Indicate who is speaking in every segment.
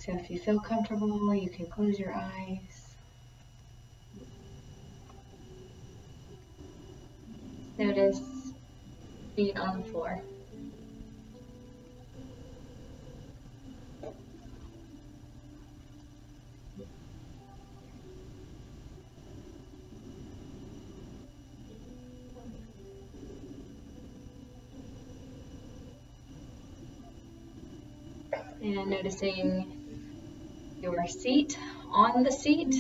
Speaker 1: So if you feel comfortable, you can close your eyes. Notice feet on the floor. And noticing your seat on the seat.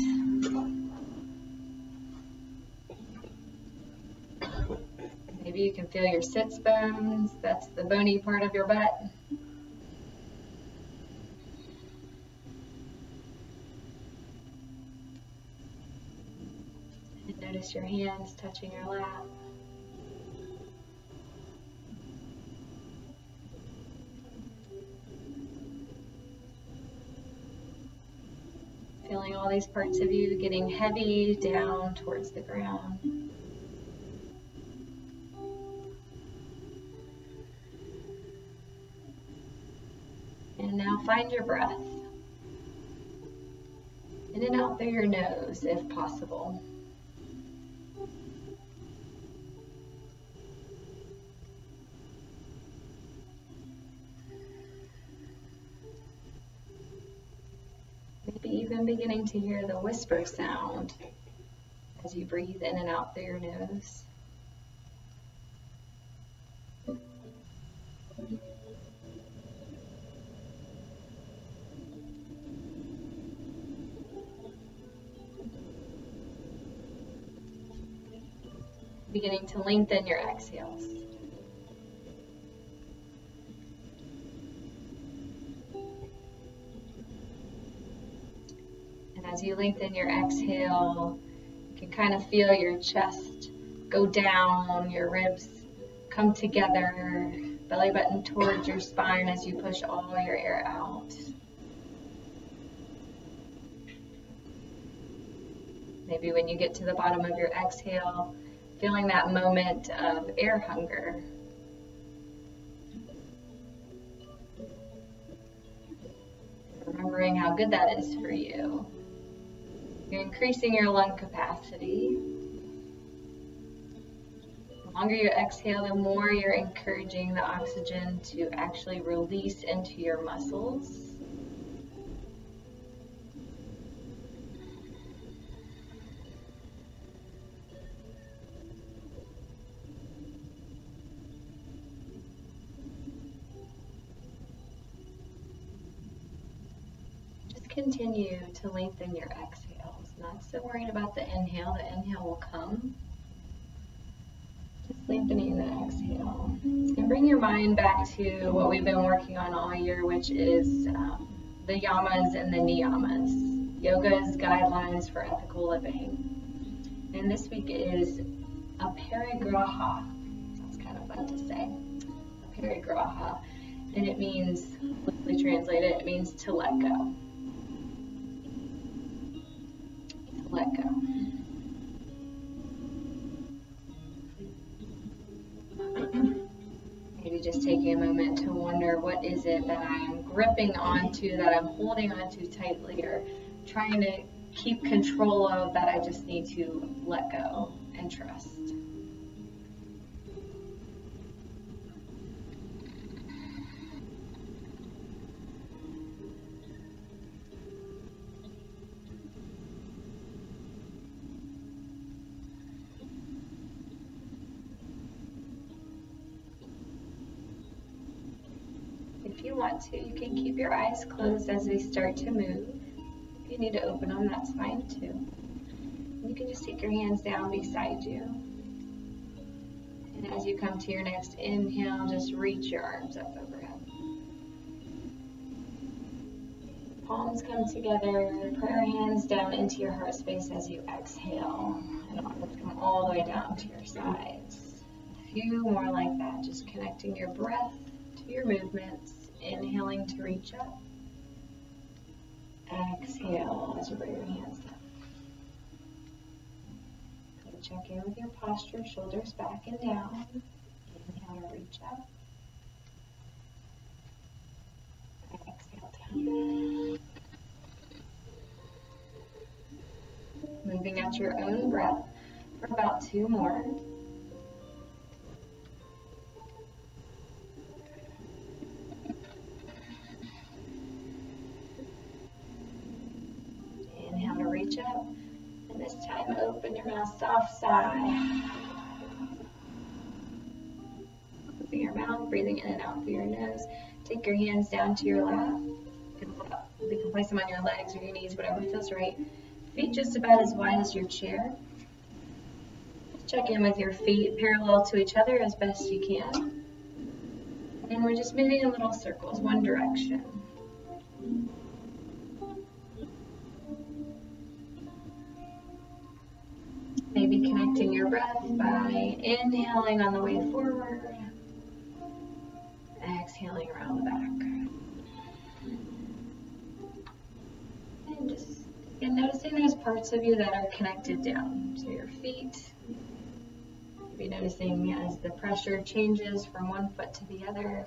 Speaker 1: Maybe you can feel your sits bones. That's the bony part of your butt. And notice your hands touching your lap. Feeling all these parts of you getting heavy down towards the ground. And now find your breath. In and out through your nose if possible. Maybe even beginning to hear the whisper sound as you breathe in and out through your nose. Beginning to lengthen your exhales. And as you lengthen your exhale, you can kind of feel your chest go down, your ribs come together, belly button towards your spine as you push all your air out. Maybe when you get to the bottom of your exhale, feeling that moment of air hunger. Remembering how good that is for you. You're increasing your lung capacity. The longer you exhale, the more you're encouraging the oxygen to actually release into your muscles. Continue to lengthen your exhales. Not so worried about the inhale. The inhale will come. Just lengthening the exhale. And bring your mind back to what we've been working on all year, which is the yamas and the niyamas. Yoga's guidelines for ethical living. And this week is aparigraha. Sounds kind of fun to say. Aparigraha. And it means, loosely translated, it means to let go. Let go. Maybe just taking a moment to wonder, what is it that I'm gripping onto, that I'm holding onto tightly, or trying to keep control of, that I just need to let go and trust. If you want to, you can keep your eyes closed as we start to move. If you need to open them, that's fine too. You can just take your hands down beside you. And as you come to your next inhale, just reach your arms up overhead. Palms come together, prayer hands down into your heart space as you exhale. And arms come all the way down to your sides. A few more like that, just connecting your breath to your movements. Inhaling to reach up. Exhale as you bring your hands down. So check in with your posture, shoulders back and down. Inhale to reach up. Exhale down. keeping at your own breath for about 2 more. Inhale to reach up, and this time open your mouth, soft sigh. Open your mouth, breathing in and out through your nose. Take your hands down to your lap. You can place them on your legs or your knees, whatever feels right. Feet just about as wide as your chair. Check in with your feet parallel to each other as best you can. And we're just moving in little circles, one direction. Maybe connecting your breath by inhaling on the way forward, exhaling around the back. And just noticing those parts of you that are connected down. So your feet. Maybe noticing as the pressure changes from one foot to the other.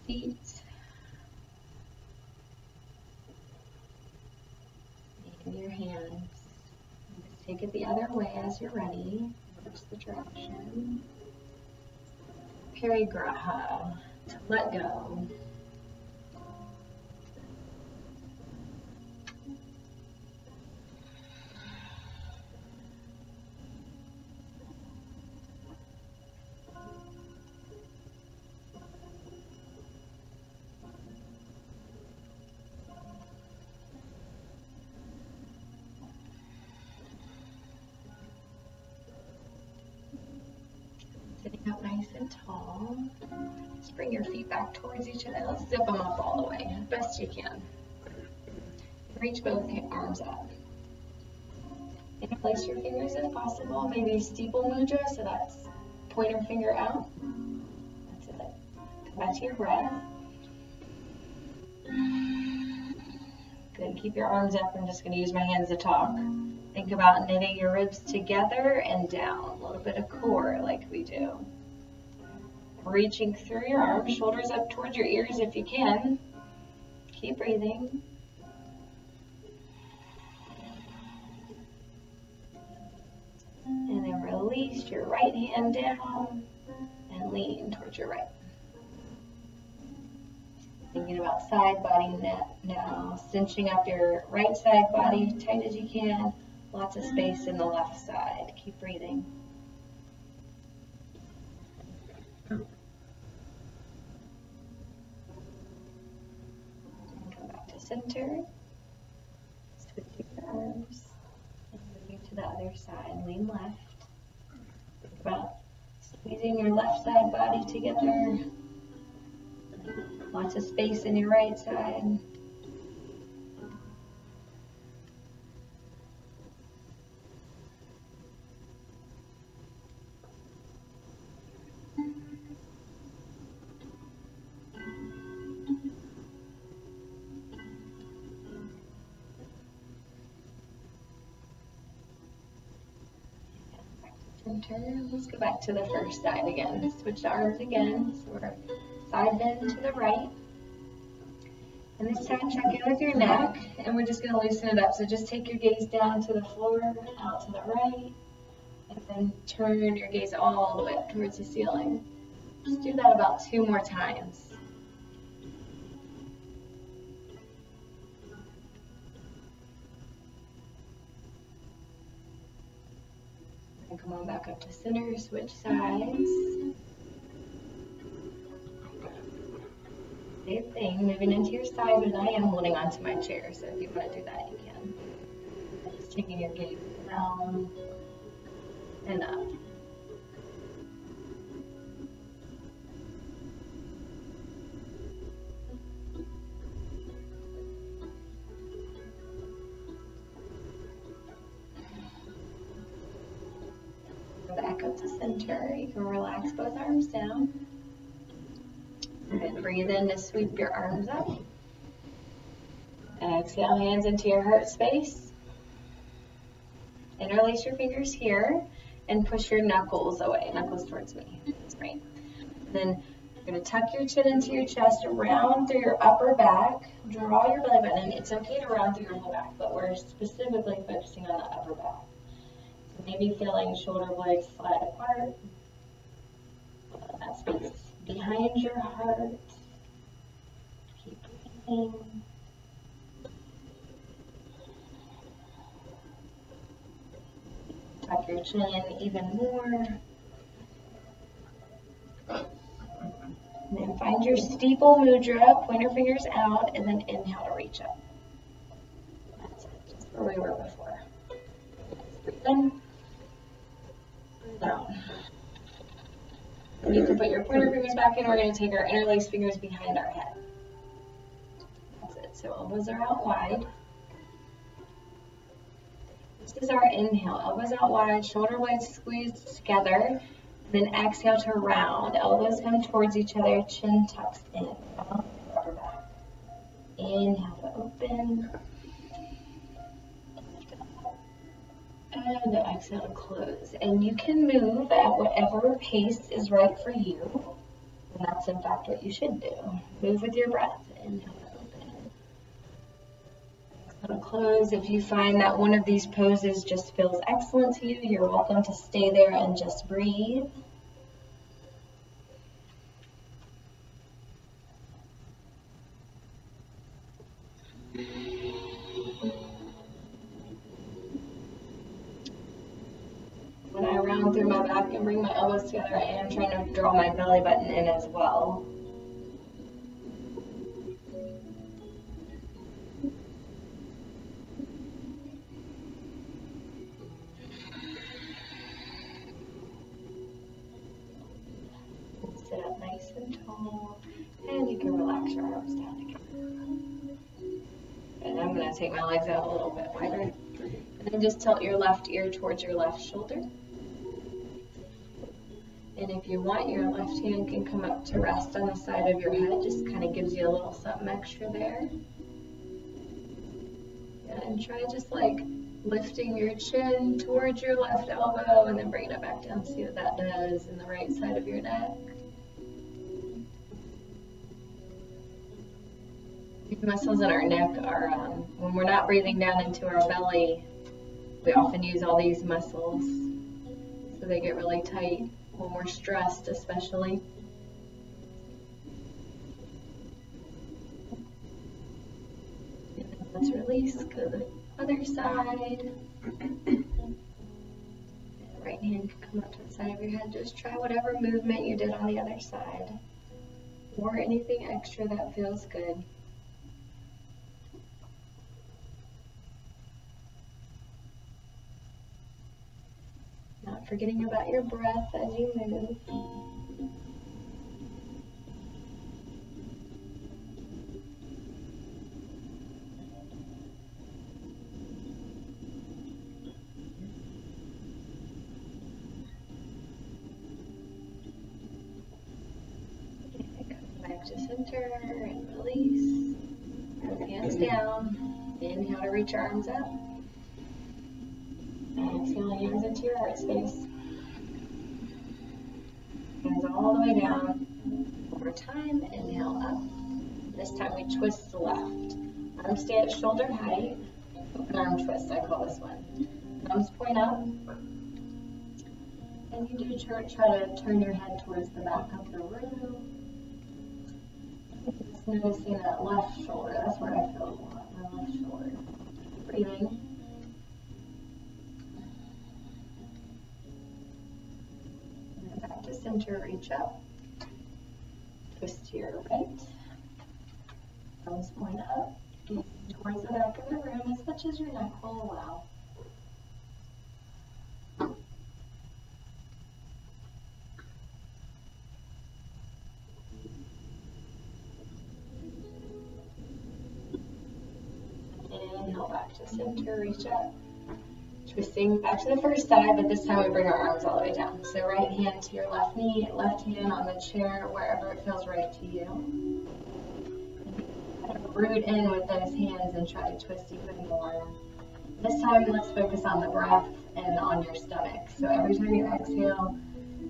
Speaker 1: Feet. And your hands. Just take it the other way as you're ready. Reverse the direction. Parigraha, to let go. Sitting up nice and tall. Just bring your feet back towards each other. Let's zip them up all the way, best you can. Reach both arms up. Interlace your fingers if possible. Maybe steeple mudra, so that's pointer finger out. That's it. Come back to your breath. Good. Keep your arms up. I'm just going to use my hands to talk. Think about knitting your ribs together and down. A little bit of core like we do. Reaching through your arms, shoulders up towards your ears if you can. Keep breathing. And then release your right hand down and lean towards your right. Thinking about side body now, cinching up your right side body tight as you can. Lots of space in the left side. Keep breathing. And come back to center. Switching your arms. And moving to the other side. Lean left. Think about squeezing your left side body together. Lots of space in your right side. Let's go back to the first side again. Switch the arms again. So we're side bend to the right. And this time check in with your neck, and we're just going to loosen it up. So just take your gaze down to the floor, out to the right, and then turn your gaze all the way up towards the ceiling. Just do that about 2 more times. And come on back up to center, switch sides. Same thing, moving into your side, but I am holding onto my chair, so if you want to do that, you can. Just taking your gaze down and up. Back up to center. You can relax both arms down. Good. Breathe in to sweep your arms up. Exhale, hands into your heart space. Interlace your fingers here and push your knuckles away, knuckles towards me. That's great. Then You're going to tuck your chin into your chest, round through your upper back, draw your belly button in. It's okay to round through your whole back, but we're specifically focusing on the upper back. So maybe feeling shoulder blades slide apart. That space behind your heart. Keep breathing. Tuck your chin even more. And then find your steeple mudra, point your fingers out, and then inhale to reach up. That's it, just where we were before. Breathe in, breathe out. And you can put your pointer fingers back in. We're going to take our interlaced fingers behind our head. That's it, so elbows are out wide. This is our inhale, elbows out wide, shoulder blades squeezed together. Then exhale to round. Elbows come towards each other, chin tucks in. Upper back. Inhale to open. And exhale to close. And you can move at whatever pace is right for you. And that's in fact what you should do. Move with your breath. Inhale to open. Exhale to close. If you find that one of these poses just feels excellent to you, you're welcome to stay there and just breathe. When I round through my back and bring my elbows together, I am trying to draw my belly button in as well. Sit up nice and tall, and you can relax your arms down again. And I'm going to take my legs out a little bit wider. And then just tilt your left ear towards your left shoulder. And if you want, your left hand can come up to rest on the side of your head. Just kind of gives you a little something extra there. And try just like lifting your chin towards your left elbow and then bringing it back down. See what that does in the right side of your neck. These muscles in our neck are, when we're not breathing down into our belly, we often use all these muscles. So they get really tight when we're stressed, especially. And let's release, go to the other side. Right hand can come up to the side of your head. Just try whatever movement you did on the other side, or anything extra that feels good. Not forgetting about your breath as you move. Come back to center and release. Both hands down. Inhale to reach your arms up. Exhale, hands into your heart space. Hands all the way down. One more time, inhale up. This time we twist to the left. Arms stay at shoulder height. Open arm twist, I call this one. Thumbs point up. And you do try to turn your head towards the back of the room. Just noticing that left shoulder. That's where I feel a lot, my left shoulder. Breathing. Back to center, reach up. Twist to your right. Thumbs point up. Towards the back of the room as much as your neck will allow. Inhale back to center, reach up. Twisting back to the first side, but this time we bring our arms all the way down. So right hand to your left knee, left hand on the chair, wherever it feels right to you. Kind of root in with those hands and try to twist even more. This time let's focus on the breath and on your stomach. So every time you exhale,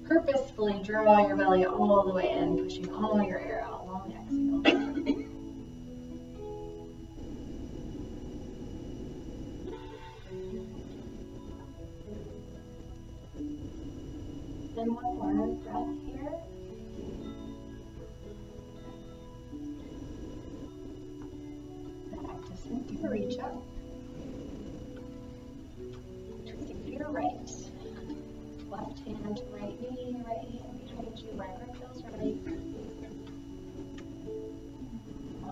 Speaker 1: Purposefully draw your belly all the way in, pushing all your air out. Long exhale. Then one more breath here. Back to center, reach up. Twisting to your right. Left hand to right knee, right hand behind you, wherever it feels right.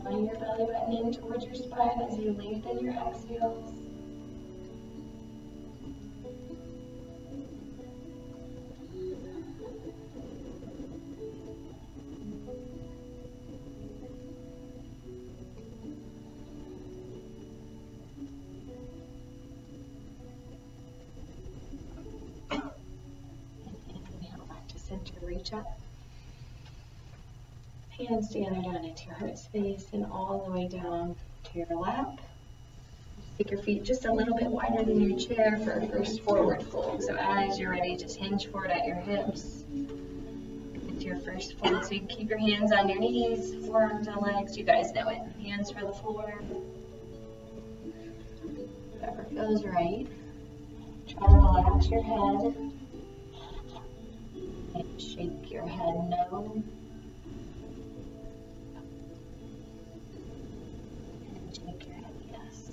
Speaker 1: Drawing your belly button in towards your spine as you lengthen your exhales. Center, reach up. Hands together down into your heart space and all the way down to your lap. Take your feet just a little bit wider than your chair for a first forward fold. So as you're ready, just hinge forward at your hips into your first fold. So you can keep your hands on your knees, forearms on legs. You guys know it. Hands for the floor. Whatever feels right. Try to relax your head. And shake your head no. And shake your head yes.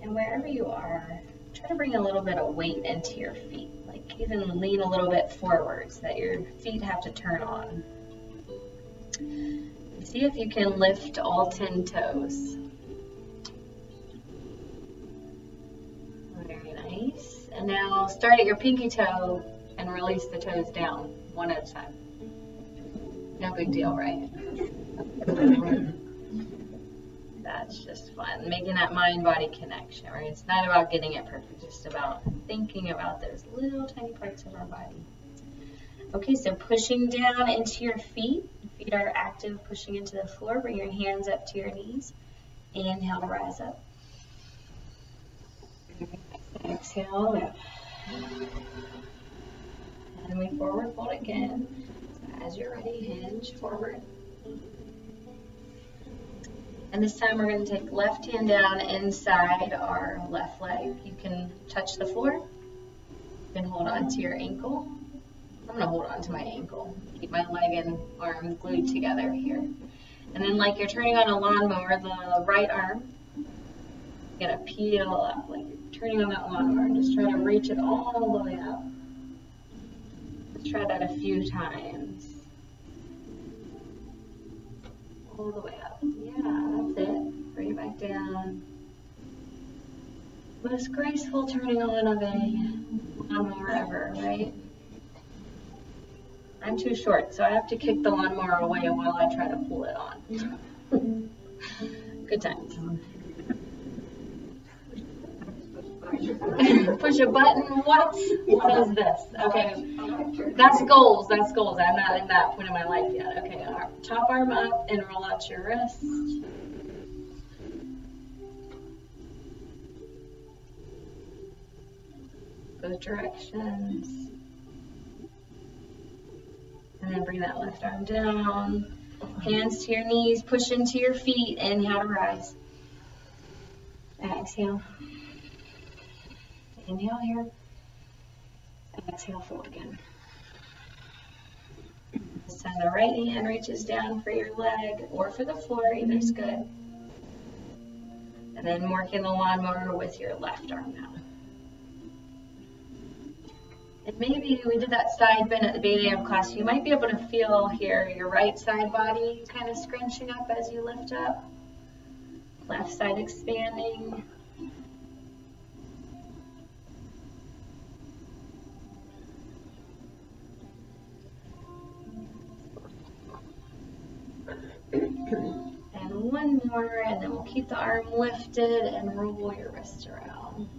Speaker 1: And wherever you are, try to bring a little bit of weight into your feet. Like even lean a little bit forward so that your feet have to turn on. See if you can lift all 10 toes. Very nice. And now start at your pinky toe and release the toes down one at a time. No big deal, right? That's just fun. Making that mind-body connection, right? It's not about getting it perfect, just about thinking about those little tiny parts of our body. Okay, so pushing down into your feet. Feet are active, pushing into the floor. Bring your hands up to your knees. Inhale to rise up. Exhale, lift. And we forward fold again. So as you're ready, hinge forward. And this time we're going to take left hand down inside our left leg. You can touch the floor. You can hold on to your ankle. I'm going to hold on to my ankle. Keep my leg and arm glued together here. And then like you're turning on a lawnmower, the right arm, you're going to peel up like you're turning on that lawnmower. And just try to reach it all the way up. Let's try that a few times. All the way up. Yeah, that's it. Bring it back down. Most graceful turning on of a lawnmower ever, right? I'm too short, so I have to kick the lawnmower away while I try to pull it on. Good times. Push a button. What is this? Okay, that's goals. That's goals. I'm not in that point in my life yet. Okay, top arm up and roll out your wrist. Both directions. And then bring that left arm down. Hands to your knees, push into your feet. Inhale to rise. Exhale. Inhale here. Exhale, fold again. This time the right hand reaches down for your leg or for the floor, either's good. And then working the lawnmower with your left arm now. And maybe we did that side bend at the beginning of class. You might be able to feel here your right side body kind of scrunching up as you lift up. Left side expanding. And one more, and then we'll keep the arm lifted and roll your wrist around.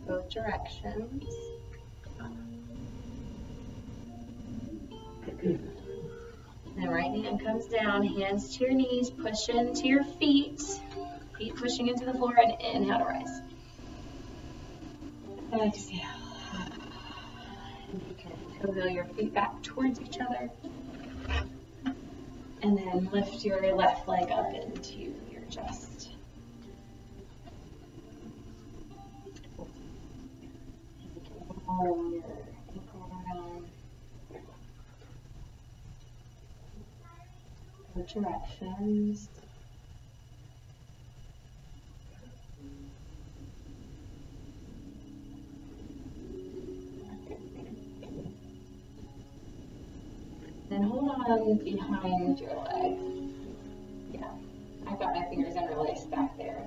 Speaker 1: both directions. And right hand comes down, hands to your knees, push into your feet. Feet pushing into the floor, and inhale to rise. Exhale. And you can toe-heel your feet back towards each other. And then lift your left leg up into your chest. You can roll your ankle around. Both directions. Then hold on behind your leg. Yeah, I've got my fingers interlaced back there.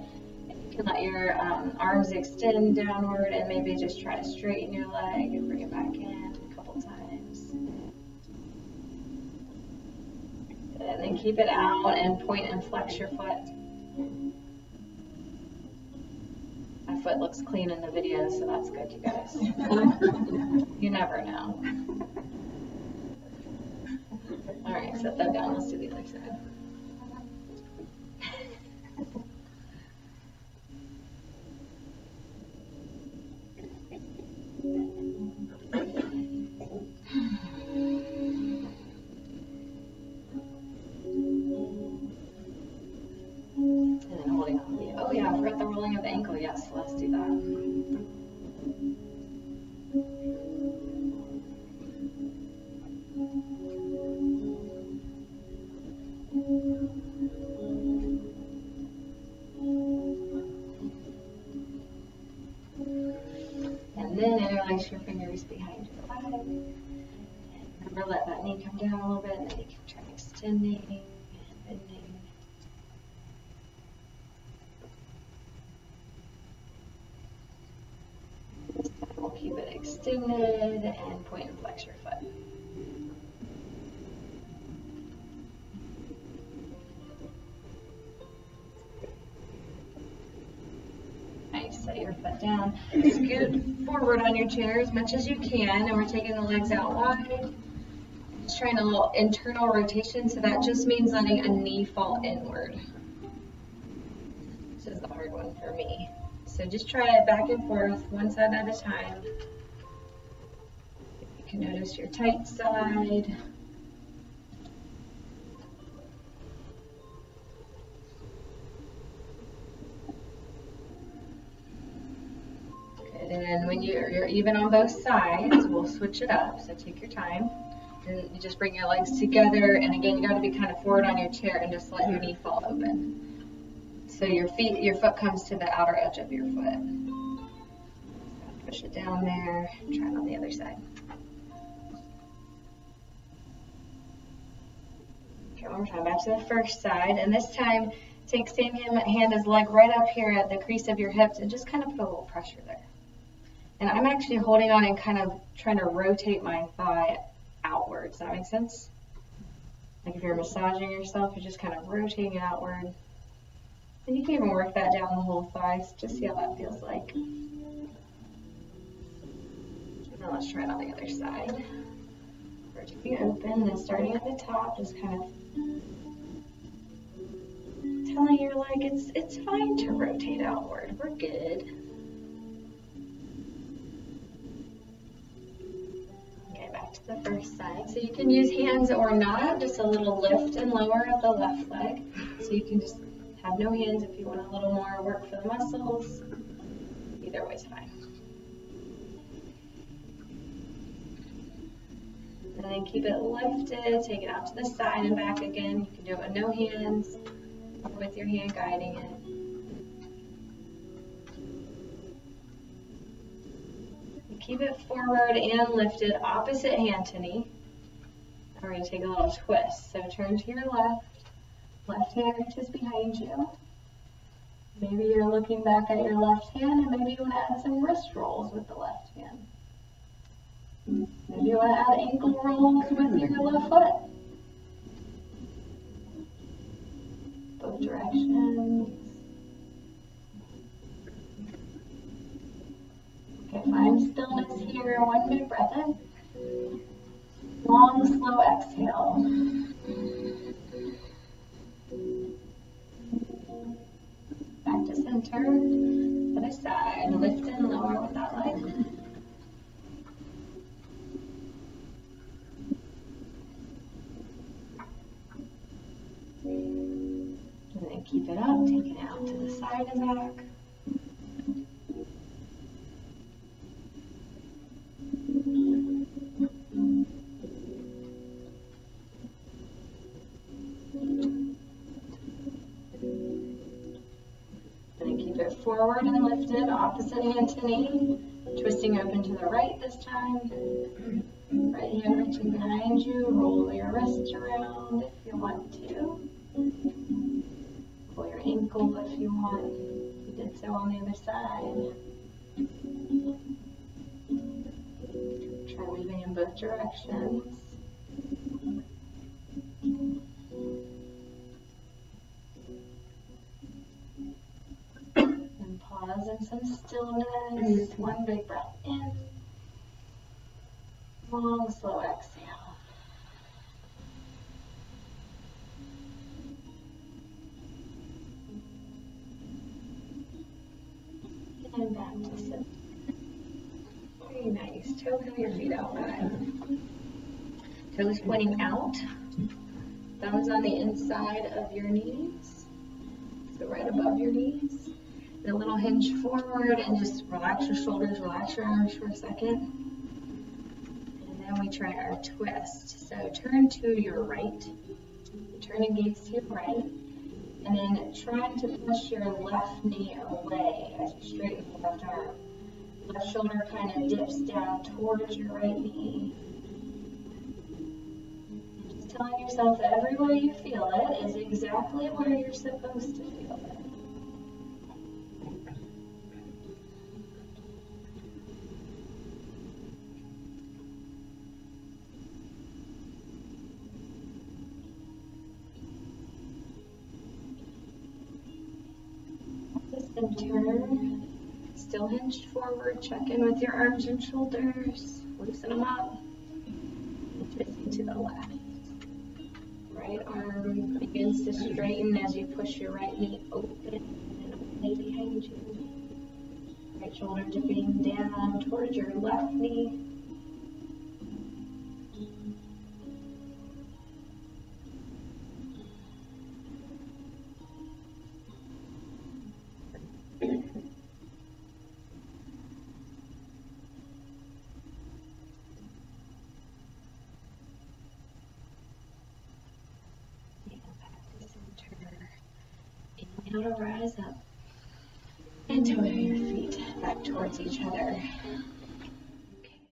Speaker 1: And you can let your arms extend downward and maybe just try to straighten your leg and bring it back in a couple times. And then keep it out and point and flex your foot. My foot looks clean in the video, so that's good, you guys. You never know. All right, set that down. Let's do the other side. And then holding on the, oh yeah, I forgot the rolling of the ankle. Yes, let's do that. And then interlace your fingers behind your leg. And remember, let that knee come down a little bit, and then you can try extending and bending. This time we'll keep it extended and point and flex your foot. Nice, set your foot down. Scoot forward on your chair as much as you can, and we're taking the legs out wide. Just trying a little internal rotation, so that just means letting a knee fall inward. This is the hard one for me. So just try it back and forth, one side at a time. You can notice your tight side. And then when you're even on both sides, we'll switch it up. So take your time. And you just bring your legs together. And again, you got to be kind of forward on your chair and just let your knee fall open. So your foot comes to the outer edge of your foot. Push it down there. Try it on the other side. Okay, one more time. Back to the first side. And this time, take same hand as leg right up here at the crease of your hips and just kind of put a little pressure there. And I'm actually holding on and kind of trying to rotate my thigh outwards. Does that make sense? Like if you're massaging yourself, you're just kind of rotating it outward. And you can even work that down the whole thigh, just see how that feels like. Now let's try it on the other side. Rotating open, then starting at the top, just kind of telling your leg it's fine to rotate outward. We're good. Back to the first side. So you can use hands or not, just a little lift and lower of the left leg. So you can just have no hands if you want a little more work for the muscles. Either way is fine. And then keep it lifted, take it out to the side and back again. You can do it with no hands or with your hand guiding it. Keep it forward and lifted, opposite hand to knee. And we're going to take a little twist. So turn to your left. Left hand reaches behind you. Maybe you're looking back at your left hand, and maybe you want to add some wrist rolls with the left hand. Maybe you want to add ankle rolls with your left foot. Both directions. Okay, find stillness here. One big breath in. Long, slow exhale. Back to center. Other side. Lift and lower with that leg. And then keep it up. Take it out to the side and back. Forward and lifted, opposite hand to knee, twisting open to the right this time. Right hand reaching behind you, roll your wrists around if you want to. Pull your ankle if you want. You did so on the other side. Try moving in both directions. Pause and some stillness. One big breath in. Long, slow exhale. And back to sit. Very nice. Toe your feet out wide. Toes pointing out. Thumbs on the inside of your knees. So right above your knees. A little hinge forward and just relax your shoulders, relax your arms for a second. And then we try our twist. So turn to your right. Turn and gaze to your right. And then try to push your left knee away as you straighten the left arm. Left shoulder kind of dips down towards your right knee. And just telling yourself that everywhere you feel it is exactly where you're supposed to feel it. Center, still hinged forward, check in with your arms and shoulders, loosen them up, twisting to the left. Right arm begins to straighten as you push your right knee open and away behind you. Right shoulder dipping down towards your left knee. Inhale to rise up and toe your feet back towards each other.